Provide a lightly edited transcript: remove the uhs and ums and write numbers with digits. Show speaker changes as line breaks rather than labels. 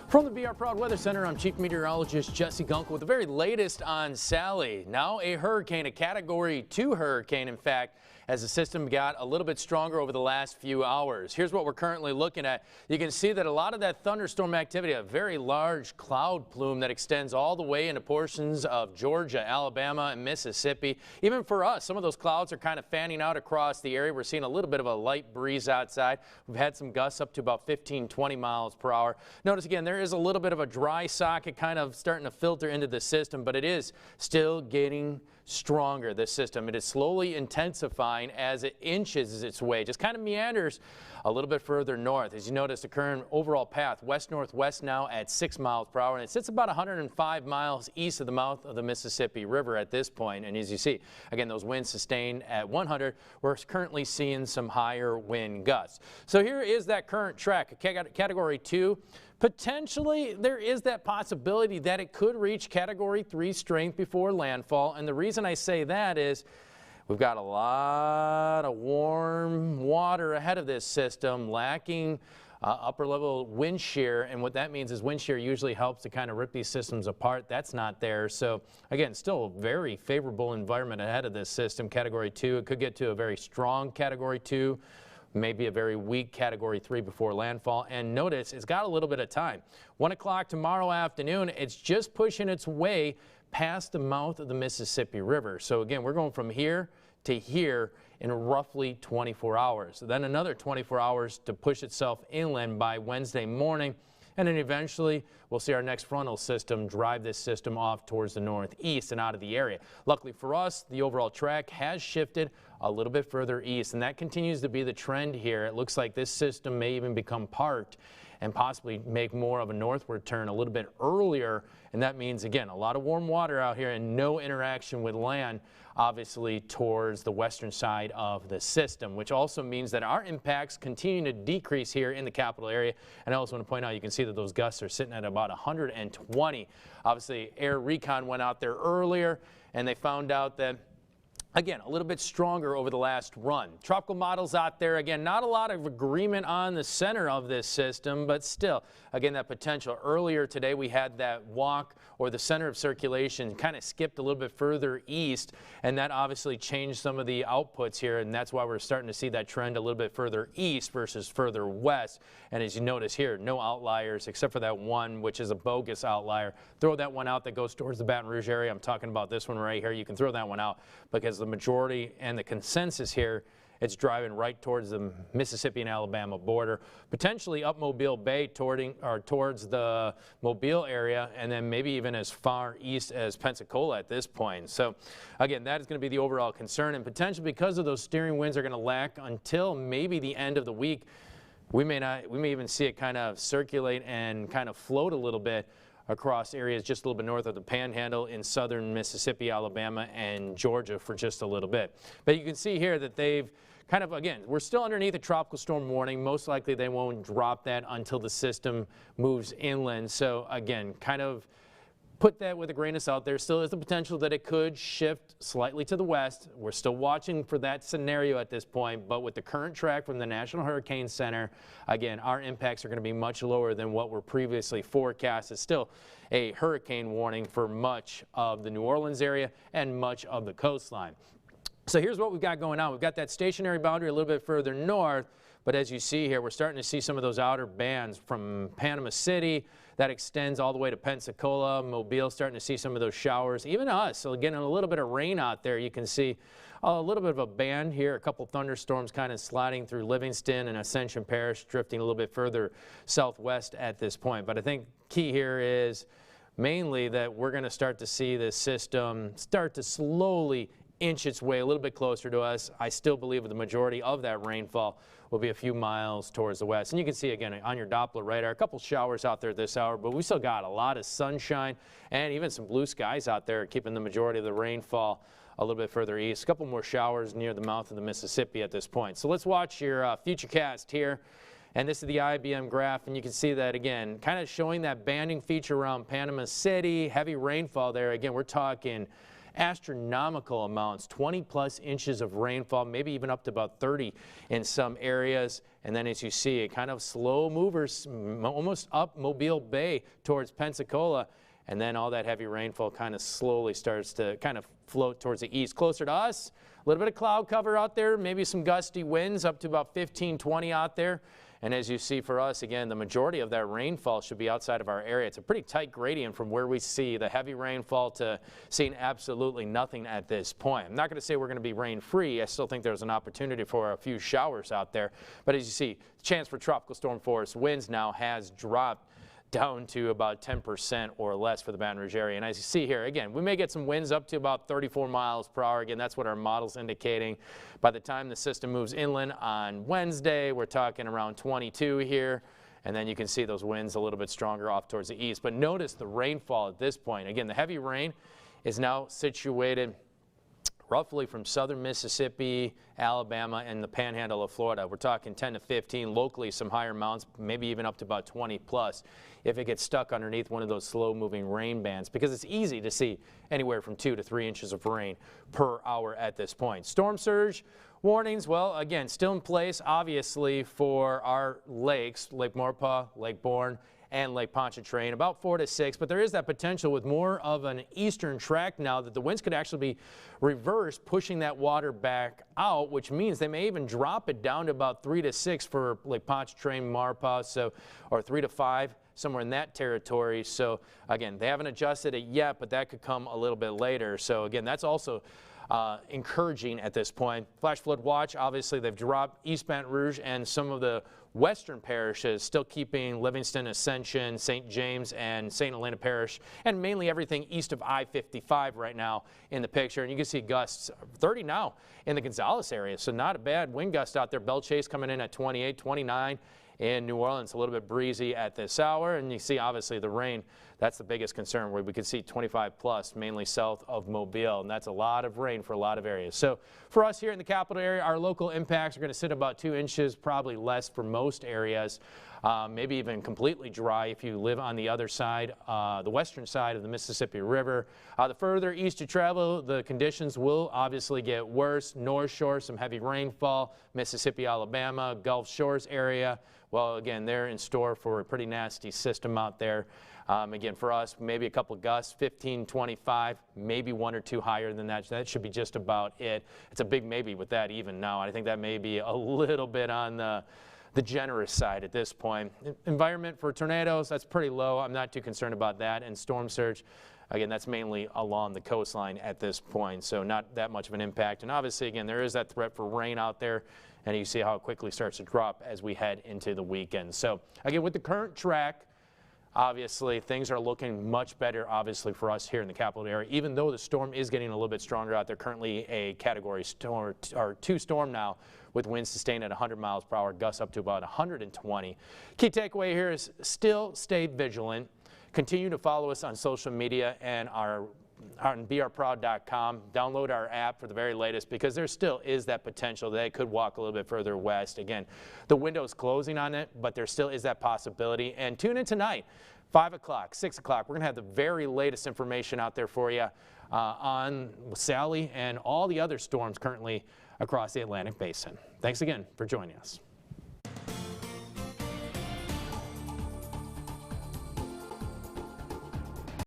From the BR Proud Weather Center, I'm Chief Meteorologist Jesse Gunkel with the very latest on Sally. Now a hurricane, a Category 2 hurricane, in fact, as the system got a little bit stronger over the last few hours. Here's what we're currently looking at. You can see that a lot of that thunderstorm activity, a very large cloud plume that extends all the way into portions of Georgia, Alabama, and Mississippi. Even for us, some of those clouds are kind of fanning out across the area. We're seeing a little bit of a light breeze outside. We've had some gusts up to about 15, 20 miles per hour. Notice again, there is a little bit of a dry socket kind of starting to filter into the system, but it is still getting stronger, this system. It is slowly intensifying as it inches its way, just kind of meanders a little bit further north. As you notice, the current overall path west-northwest now at 6 miles per hour, and it sits about 105 miles east of the mouth of the Mississippi River at this point. And as you see, again, those winds sustained at 100. We're currently seeing some higher wind gusts. So here is that current track, a Category 2. Potentially, there is that possibility that it could reach Category 3 strength before landfall. And the reason I say that is we've got a lot of warm water ahead of this system, lacking upper level wind shear. And what that means is wind shear usually helps to kind of rip these systems apart. That's not there. So again, still a very favorable environment ahead of this system. Category 2, it could get to a very strong Category 2. Maybe a very weak Category 3 before landfall. And notice it's got a little bit of time. 1 o'clock tomorrow afternoon, it's just pushing its way past the mouth of the Mississippi River. So again, we're going from here to here in roughly 24 hours. Then another 24 hours to push itself inland by Wednesday morning. And then eventually we'll see our next frontal system drive this system off towards the northeast and out of the area. Luckily for us, the overall track has shifted a little bit further east, and that continues to be the trend here. It looks like this system may even become parked and possibly make more of a northward turn a little bit earlier. And that means, again, a lot of warm water out here and no interaction with land, obviously, towards the western side of the system, which also means that our impacts continue to decrease here in the capital area. And I also want to point out, you can see that those gusts are sitting at about 120. Obviously, Air Recon went out there earlier, and they found out that, again, a little bit stronger over the last run. Tropical models out there, again, not a lot of agreement on the center of this system, but still, again, that potential. Earlier today, we had that walk or the center of circulation kind of skipped a little bit further east, and that obviously changed some of the outputs here, and that's why we're starting to see that trend a little bit further east versus further west. And as you notice here, no outliers except for that one, which is a bogus outlier. Throw that one out that goes towards the Baton Rouge area. I'm talking about this one right here. You can throw that one out because the majority and the consensus here, it's driving right towards the Mississippi and Alabama border, potentially up Mobile Bay towards the Mobile area, and then maybe even as far east as Pensacola at this point. So again, that is going to be the overall concern, and potentially because of those steering winds are going to lack until maybe the end of the week. We may even see it kind of circulate and kind of float a little bit across areas just a little bit north of the Panhandle in southern Mississippi, Alabama, and Georgia for just a little bit. But you can see here that they've kind of, again, we're still underneath a tropical storm warning. Most likely they won't drop that until the system moves inland. So again, kind of put that with a grain of salt. There still is the potential that it could shift slightly to the west. We're still watching for that scenario at this point, but with the current track from the National Hurricane Center, again, our impacts are going to be much lower than what were previously forecast. It's still a hurricane warning for much of the New Orleans area and much of the coastline. So here's what we've got going on. We've got that stationary boundary a little bit further north, but as you see here, we're starting to see some of those outer bands from Panama City. That extends all the way to Pensacola, Mobile, starting to see some of those showers, even us. So again, a little bit of rain out there. You can see a little bit of a band here, a couple thunderstorms kind of sliding through Livingston and Ascension Parish, drifting a little bit further southwest at this point. But I think key here is mainly that we're going to start to see this system start to slowly inch its way a little bit closer to us. I still believe the majority of that rainfall will be a few miles towards the west. And you can see again on your Doppler radar, a couple showers out there this hour, but we still got a lot of sunshine and even some blue skies out there, keeping the majority of the rainfall a little bit further east. A couple more showers near the mouth of the Mississippi at this point. So let's watch your futurecast here. And this is the IBM graph, and you can see that again, kind of showing that banding feature around Panama City, heavy rainfall there. Again, we're talking astronomical amounts, 20+ inches of rainfall, maybe even up to about 30 in some areas. And then as you see, it kind of slow movers almost up Mobile Bay towards Pensacola. And then all that heavy rainfall kind of slowly starts to kind of float towards the east, closer to us. A little bit of cloud cover out there, maybe some gusty winds up to about 15, 20 out there. And as you see for us, again, the majority of that rainfall should be outside of our area. It's a pretty tight gradient from where we see the heavy rainfall to seeing absolutely nothing at this point. I'm not going to say we're going to be rain-free. I still think there's an opportunity for a few showers out there. But as you see, the chance for tropical storm force winds now has dropped down to about 10% or less for the Baton Rouge area. And as you see here, again, we may get some winds up to about 34 miles per hour. Again, that's what our model's indicating. By the time the system moves inland on Wednesday, we're talking around 22 here. And then you can see those winds a little bit stronger off towards the east. But notice the rainfall at this point. Again, the heavy rain is now situated roughly from southern Mississippi, Alabama, and the panhandle of Florida. We're talking 10 to 15, locally some higher amounts, maybe even up to about 20+ if it gets stuck underneath one of those slow-moving rain bands, because it's easy to see anywhere from 2 to 3 inches of rain per hour at this point. Storm surge warnings, well, again, still in place, obviously, for our lakes, Lake Maurepas, Lake Borgne, and Lake Pontchartrain, about 4 to 6, but there is that potential with more of an eastern track now that the winds could actually be reversed, pushing that water back out, which means they may even drop it down to about 3 to 6 for Lake Pontchartrain, Maurepas, or 3 to 5, somewhere in that territory. So again, they haven't adjusted it yet, but that could come a little bit later. So again, that's also encouraging at this point. Flash flood watch, obviously they've dropped East Baton Rouge and some of the western parishes, still keeping Livingston, Ascension, St. James, and St. Helena Parish, and mainly everything east of I-55 right now in the picture. And you can see gusts 30 now in the Gonzales area, so not a bad wind gust out there. Belle Chase coming in at 28, 29. In New Orleans, a little bit breezy at this hour, and you see obviously the rain. That's the biggest concern, where we could see 25+, mainly south of Mobile, and that's a lot of rain for a lot of areas. So for us here in the capital area, our local impacts are going to sit about 2 inches, probably less for most areas. Maybe even completely dry if you live on the other side, the western side of the Mississippi River. The further east you travel, the conditions will obviously get worse. North Shore, some heavy rainfall. Mississippi, Alabama, Gulf Shores area. Well, again, they're in store for a pretty nasty system out there. Again, for us, maybe a couple gusts, 15, 25, maybe 1 or 2 higher than that. That should be just about it. It's a big maybe with that even now. I think that may be a little bit on the generous side at this point. Environment for tornadoes, that's pretty low. I'm not too concerned about that. And storm surge, again, that's mainly along the coastline at this point, so not that much of an impact. And obviously, again, there is that threat for rain out there, and you see how it quickly starts to drop as we head into the weekend. So again, with the current track, obviously things are looking much better, obviously, for us here in the capital area, even though the storm is getting a little bit stronger out there. Currently a category storm, or 2 storm now, with winds sustained at 100 miles per hour, gusts up to about 120. Key takeaway here is still stay vigilant. Continue to follow us on social media and on beourproud.com. Download our app for the very latest, because there still is that potential that it could walk a little bit further west. Again, the window's closing on it, but there still is that possibility. And tune in tonight, 5 o'clock, 6 o'clock. We're going to have the very latest information out there for you on Sally and all the other storms currently across the Atlantic Basin. Thanks again for joining us.